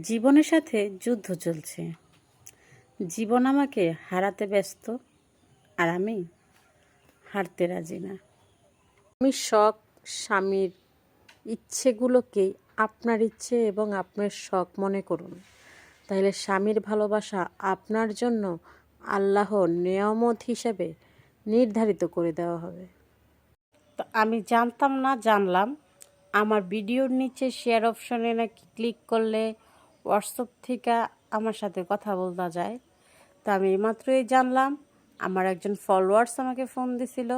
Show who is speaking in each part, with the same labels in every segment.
Speaker 1: জীবনের সাথে যুদ্ধ চলছে। জীবন আমাকে হারাতে ব্যস্ত, আর আমি হারতে রাজি না। আমি শখ স্বামীর ইচ্ছেগুলোকে আপনার ইচ্ছে এবং আপনার শখ মনে করুন, তাহলে স্বামীর ভালোবাসা আপনার জন্য আল্লাহর নেয়ামত হিসেবে নির্ধারিত করে দেওয়া হবে। তো আমি জানতাম না, জানলাম আমার ভিডিওর নিচে শেয়ার অপশনে নাকি ক্লিক করলে হোয়াটসঅ্যাপ থেকে আমার সাথে কথা বলতে যায়। তো আমি এইমাত্রই জানলাম, আমার একজন ফলোয়ার্স আমাকে ফোন দিছিল।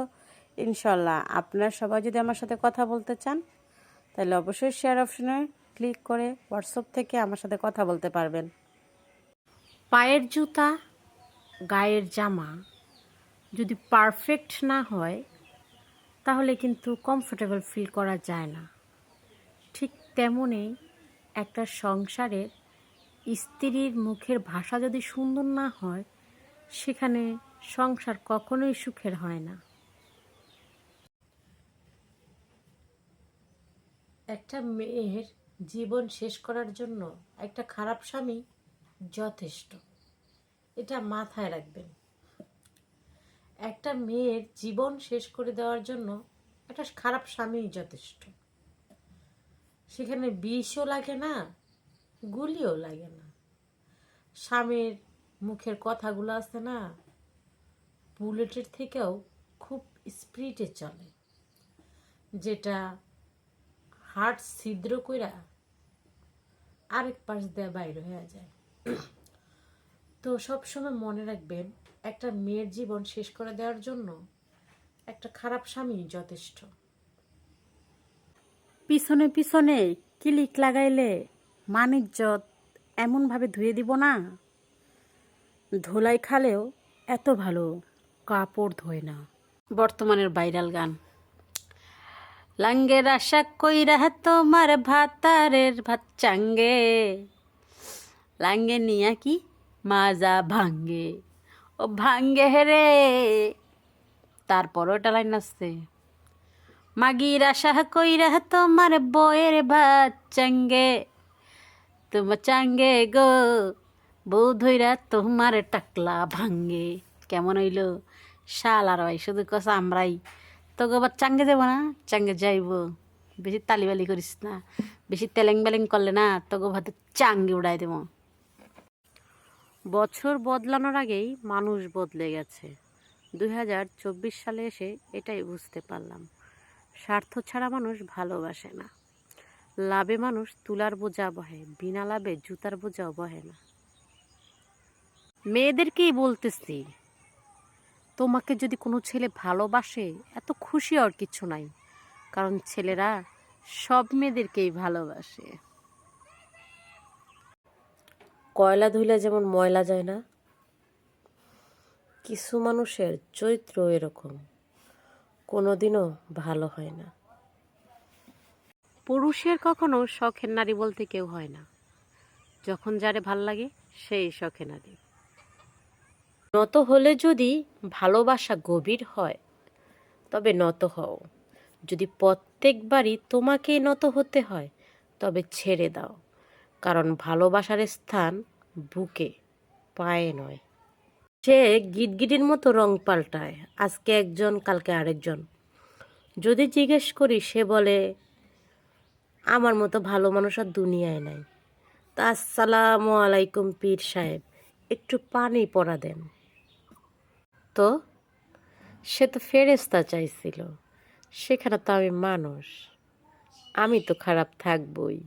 Speaker 1: ইনশাল্লাহ আপনারা সবাই যদি আমার সাথে কথা বলতে চান, তাহলে অবশ্যই শেয়ার অপশনে ক্লিক করে হোয়াটসঅ্যাপ থেকে আমার সাথে কথা বলতে পারবেন। পায়ের জুতা, গায়ের জামা যদি পারফেক্ট না হয়, তাহলে কিন্তু কমফোর্টেবল ফিল করা যায় না। ঠিক তেমনই একটা সংসারের স্ত্রীর মুখের ভাষা যদি সুন্দর না হয়, সেখানে সংসার কখনোই সুখের হয় না। একটা মেয়ের জীবন শেষ করার জন্য একটা খারাপ স্বামী যথেষ্ট, এটা মাথায় রাখবেন। একটা মেয়ের জীবন শেষ করে দেওয়ার জন্য একটা খারাপ স্বামী যথেষ্ট। সেখানে বিষও লাগে না, গুলিও লাগে না। স্বামীর মুখের কথাগুলো আছে না, বুলেটের থেকেও খুব স্পিডে চলে, যেটা হার্ট ছিদ্র কইরা আরেক পাশ দিয়ে বাইরে হয়ে যায়। তো সবসময় মনে রাখবেন, একটা মেয়ের জীবন শেষ করে দেওয়ার জন্য একটা খারাপ স্বামী যথেষ্ট। পিছনে পিছনে কিলিক লাগাইলে মানিজ্জত এমনভাবে ধুয়ে দিব না, ধুলাই খালেও এত ভালো কাপড় ধোয় না। বর্তমানের ভাইরাল গান, লাঙ্গের আশা কইরা তোমার ভাতারের ভাত চাঙ্গে, লাঙ্গে নিয়া কি মাজা ভাঙ্গে, ও ভাঙ্গে হেরে। তারপরও এটা লাইন আসছে, মাগির আশা কইরা তোমার বয়ের ভাত চাঙ্গে, তোমার চাঙ্গে গো বউ ধইরা তোমার টাকলা ভাঙ্গে। কেমন হইল? শাল আর ভাই শুধু কস আমরাই তো গোবার চাঙ্গে যাবো না, চাঙ্গে যাইব। বেশি তালিবালি করিস না, বেশি তেলেং বেলেং করলে না তো গো ভাতে চাঙ্গে উড়াই দেব। বছর বদলানোর আগেই মানুষ বদলে গেছে। 2024 সালে এসে এটাই বুঝতে পারলাম, স্বার্থ ছাড়া মানুষ ভালোবাসে না। লাভে মানুষ তুলার বোঝা বহে, বিনা লাভে জুতার বোঝাও বহে না। মেয়েদেরকেই বলতেছি, তোমাকে যদি কোনো ছেলে ভালোবাসে, এত খুশি হওয়ার কিছু নাই, কারণ ছেলেরা সব মেয়েদেরকেই ভালোবাসে। কয়লা ধুইলে যেমন ময়লা যায় না, কিছু মানুষের চরিত্র এরকম, কোনোদিনও ভালো হয় না। পুরুষের কখনো শখের নারী বলতে কেউ হয় না, যখন যারে ভাল লাগে সেই শখে নারী। নত হলে যদি ভালোবাসা গভীর হয়, তবে নত হও। যদি প্রত্যেকবারই তোমাকেই নত হতে হয়, তবে ছেড়ে দাও, কারণ ভালোবাসার স্থান বুকে, পায়ে নয়। সে গিটগিটির মতো রং পাল্টায়, আজকে একজন কালকে আরেকজন। যদি জিজ্ঞেস করি, সে বলে আমার মতো ভালো মানুষ আর দুনিয়ায় নাই। তা আসসালামু আলাইকুম পীর সাহেব, একটু পানি পড়া দেন। তো সে তো ফেরেশতা চাইছিল, সেখানে তো আমি মানুষ, আমি তো খারাপ থাকবই।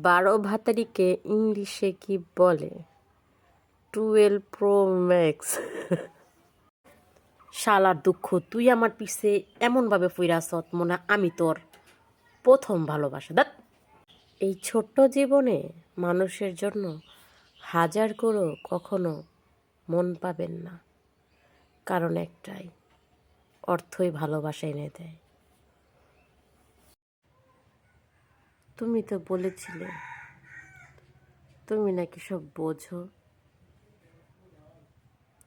Speaker 1: 12 ভাতারিকে ইংলিশে কি বলে? 12 প্রো ম্যাক্স। শালার দুঃখ, তুই আমার পিছে এমনভাবে ফিরাছত মনে আমি তোর প্রথম ভালোবাসা। দেখ, এই ছোট্ট জীবনে মানুষের জন্য হাজার করো কখনো মন পাবেন না, কারণ একটাই, অর্থই ভালোবাসা এনে দেয়। তুমি তো বলেছিলে তুমি নাকি সব বোঝো,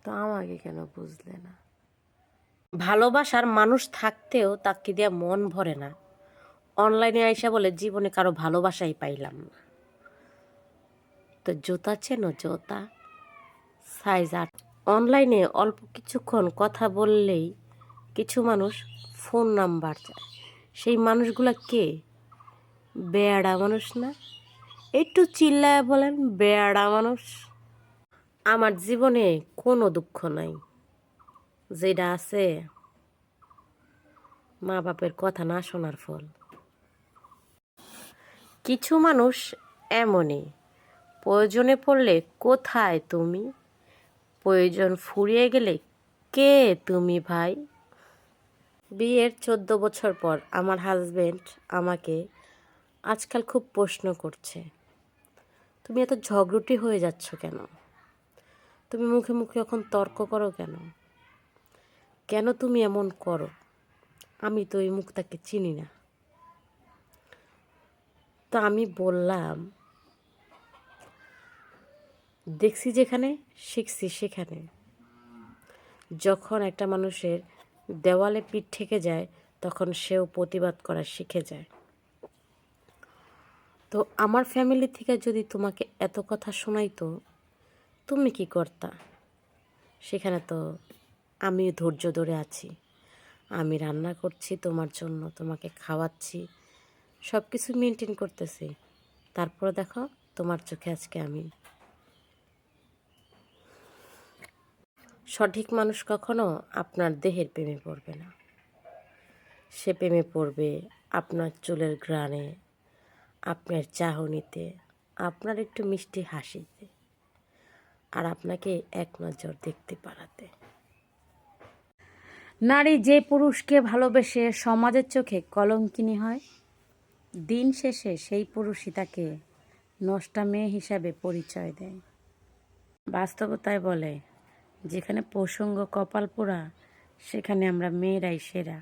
Speaker 1: তো আমাকে কেন বুঝলে না? ভালোবাসার মানুষ থাকতেও তাকে দিয়ে মন ভরে না। অনলাইনে আইসা বলে জীবনে কারো ভালোবাসাই পাইলাম না। তো জুতা চেনো? জুতা সাইজ 8। অনলাইনে অল্প কিছুক্ষণ কথা বললেই কিছু মানুষ ফোন নাম্বার চায়। সেই মানুষগুলা কে? বেয়াড়া মানুষ না? একটু চিল্লায় বলেন, বেয়াড়া মানুষ। আমার জীবনে কোনো দুঃখ নাই, যেটা আছে মা বাপের কথা না শোনার ফল। কিছু মানুষ এমনই, প্রয়োজনে পড়লে কোথায় তুমি, প্রয়োজন ফুরিয়ে গেলে কে তুমি ভাই। বিয়ের 14 বছর পর আমার হাজবেন্ড আমাকে আজকাল খুব প্রশ্ন করছে, তুমি এত ঝগড়ুটে হয়ে যাচ্ছ কেন? তুমি মুখে মুখে এখন তর্ক করো কেন? কেন তুমি এমন করো? আমি তো এই মুখটাকে চিনি না। তো আমি বললাম, দেখছি যেখানে, শিখছি সেখানে। যখন একটা মানুষের দেওয়ালে পিঠ ঠেকে যায়, তখন সেও প্রতিবাদ করা শিখে যায়। তো আমার ফ্যামিলি থেকে যদি তোমাকে এত কথা শোনাইতো, তুমি কি করতা? সেখানে তো আমি ধৈর্য ধরে আছি, আমি রান্না করছি তোমার জন্য, তোমাকে খাওয়াচ্ছি, সব কিছু মেনটেন করতেছি। তারপর দেখো তোমার চোখে আজকে আমি। সঠিক মানুষ কখনো আপনার দেহের প্রেমে পড়বে না, সে প্রেমে পড়বে আপনার চুলের ঘ্রাণে, আপনার চাহনিতে, আপনার একটু মিষ্টি হাসিতে, আর আপনাকে এক নজর দেখতে পারাতে। নারী যে পুরুষকে ভালোবেসে সমাজের চোখে কলঙ্কিনী হয়, দিন শেষে সেই পুরুষই তাকে নষ্টা মেয়ে হিসাবে পরিচয় দেয়। বাস্তবতায় বলে, যেখানে প্রসঙ্গ কপাল পোড়া, সেখানে আমরা মেয়েরাই সেরা।